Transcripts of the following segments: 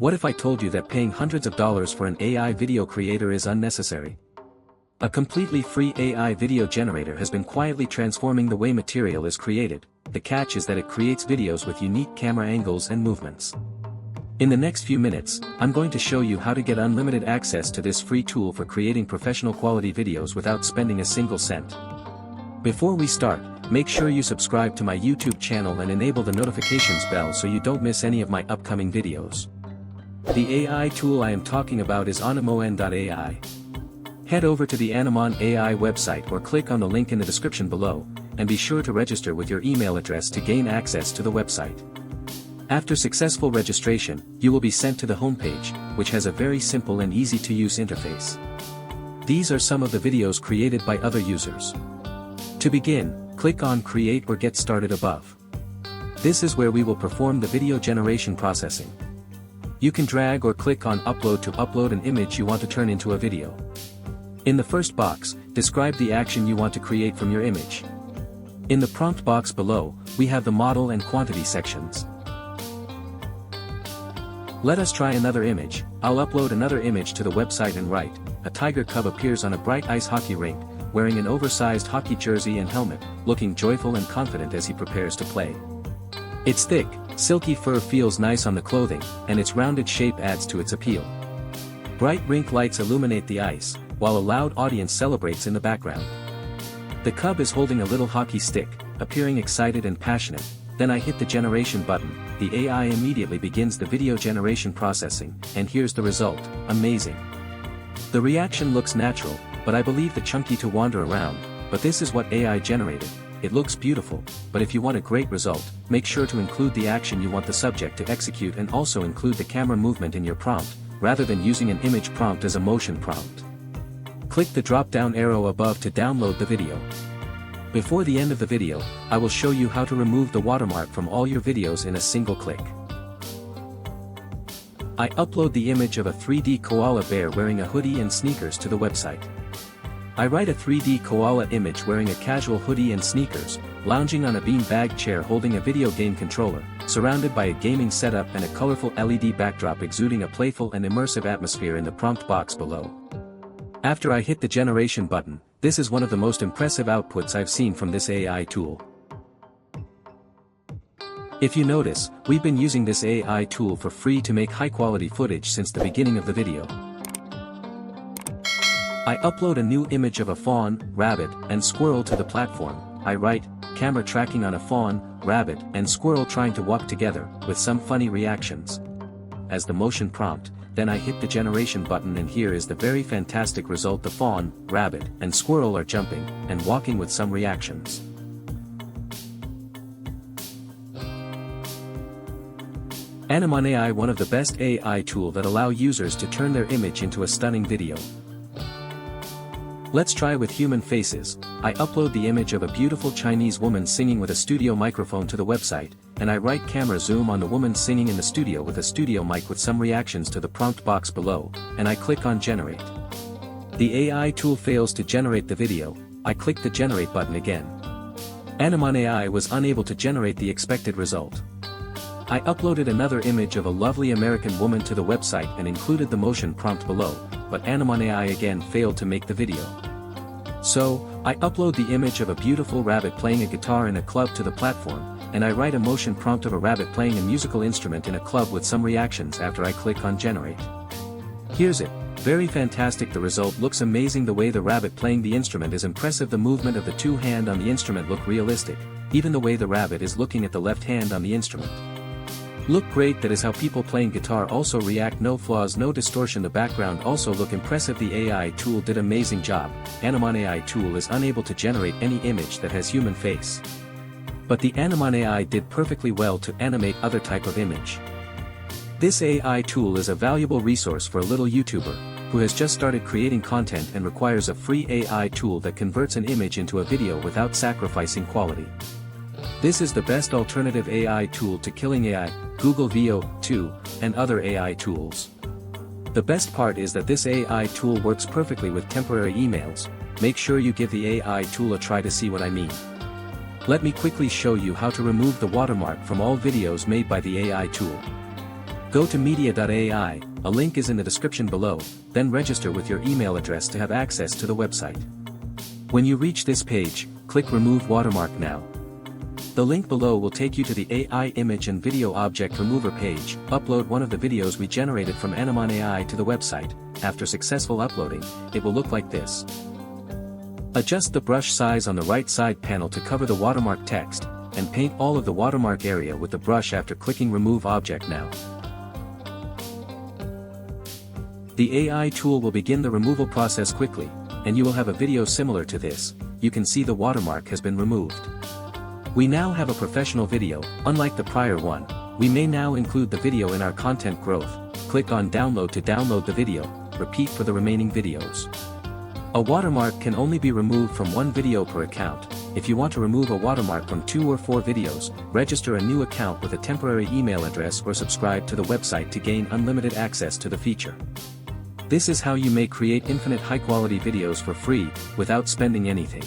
What if I told you that paying hundreds of dollars for an AI video creator is unnecessary? A completely free AI video generator has been quietly transforming the way material is created. The catch is that it creates videos with unique camera angles and movements. In the next few minutes, I'm going to show you how to get unlimited access to this free tool for creating professional quality videos without spending a single cent. Before we start, make sure you subscribe to my YouTube channel and enable the notifications bell so you don't miss any of my upcoming videos. The AI tool I am talking about is Animon.ai. Head over to the Animon.ai website or click on the link in the description below, and be sure to register with your email address to gain access to the website. After successful registration, you will be sent to the homepage, which has a very simple and easy-to-use interface. These are some of the videos created by other users. To begin, click on Create or Get Started above. This is where we will perform the video generation processing. You can drag or click on Upload to upload an image you want to turn into a video. In the first box, describe the action you want to create from your image. In the prompt box below, we have the model and quantity sections. Let us try another image. I'll upload another image to the website and write, a tiger cub appears on a bright ice hockey rink, wearing an oversized hockey jersey and helmet, looking joyful and confident as he prepares to play. Its thick, silky fur feels nice on the clothing, and its rounded shape adds to its appeal. Bright rink lights illuminate the ice, while a loud audience celebrates in the background. The cub is holding a little hockey stick, appearing excited and passionate. Then I hit the generation button, the AI immediately begins the video generation processing, and here's the result, amazing. The reaction looks natural, but I believe the chunky to wander around, but this is what AI generated. It looks beautiful, but if you want a great result, make sure to include the action you want the subject to execute and also include the camera movement in your prompt, rather than using an image prompt as a motion prompt. Click the drop-down arrow above to download the video. Before the end of the video, I will show you how to remove the watermark from all your videos in a single click. I upload the image of a 3D koala bear wearing a hoodie and sneakers to the website. I write a 3D koala image wearing a casual hoodie and sneakers, lounging on a bean-bag chair holding a video game controller, surrounded by a gaming setup and a colorful LED backdrop exuding a playful and immersive atmosphere in the prompt box below. After I hit the generation button, this is one of the most impressive outputs I've seen from this AI tool. If you notice, we've been using this AI tool for free to make high-quality footage since the beginning of the video. I upload a new image of a fawn, rabbit, and squirrel to the platform. I write, camera tracking on a fawn, rabbit, and squirrel trying to walk together, with some funny reactions. As the motion prompt, then I hit the generation button and here is the very fantastic result. The fawn, rabbit, and squirrel are jumping, and walking with some reactions. Animon.ai, one of the best AI tool that allow users to turn their image into a stunning video. Let's try with human faces. I upload the image of a beautiful Chinese woman singing with a studio microphone to the website, and I write camera zoom on the woman singing in the studio with a studio mic with some reactions to the prompt box below, and I click on generate. The AI tool fails to generate the video. I click the generate button again. Animon.ai was unable to generate the expected result. I uploaded another image of a lovely American woman to the website and included the motion prompt below, but Animon.ai again failed to make the video. So, I upload the image of a beautiful rabbit playing a guitar in a club to the platform, and I write a motion prompt of a rabbit playing a musical instrument in a club with some reactions after I click on generate. Here's it, very fantastic. The result looks amazing. The way the rabbit playing the instrument is impressive. The movement of the two hands on the instrument look realistic, even the way the rabbit is looking at the left hand on the instrument. Look great. That is how people playing guitar also react. No flaws, no distortion. The background also look impressive. The AI tool did amazing job. Animon.ai tool is unable to generate any image that has human face. But the Animon.ai did perfectly well to animate other type of image. This AI tool is a valuable resource for a little YouTuber, who has just started creating content and requires a free AI tool that converts an image into a video without sacrificing quality. This is the best alternative AI tool to Killing AI, Google Veo 2, and other AI tools. The best part is that this AI tool works perfectly with temporary emails. Make sure you give the AI tool a try to see what I mean. Let me quickly show you how to remove the watermark from all videos made by the AI tool. Go to Media.ai, a link is in the description below, then register with your email address to have access to the website. When you reach this page, click Remove Watermark Now. The link below will take you to the AI image and video object remover page. Upload one of the videos we generated from Animon.ai to the website. After successful uploading, it will look like this. Adjust the brush size on the right side panel to cover the watermark text, and paint all of the watermark area with the brush after clicking Remove Object Now. The AI tool will begin the removal process quickly, and you will have a video similar to this. You can see the watermark has been removed. We now have a professional video. Unlike the prior one, we may now include the video in our content growth. Click on Download to download the video, repeat for the remaining videos. A watermark can only be removed from one video per account. If you want to remove a watermark from 2 or 4 videos, register a new account with a temporary email address or subscribe to the website to gain unlimited access to the feature. This is how you may create infinite high-quality videos for free, without spending anything.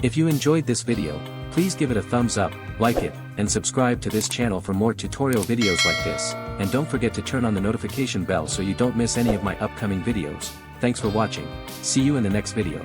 If you enjoyed this video, please give it a thumbs up, like it, and subscribe to this channel for more tutorial videos like this, and don't forget to turn on the notification bell so you don't miss any of my upcoming videos. Thanks for watching. See you in the next video.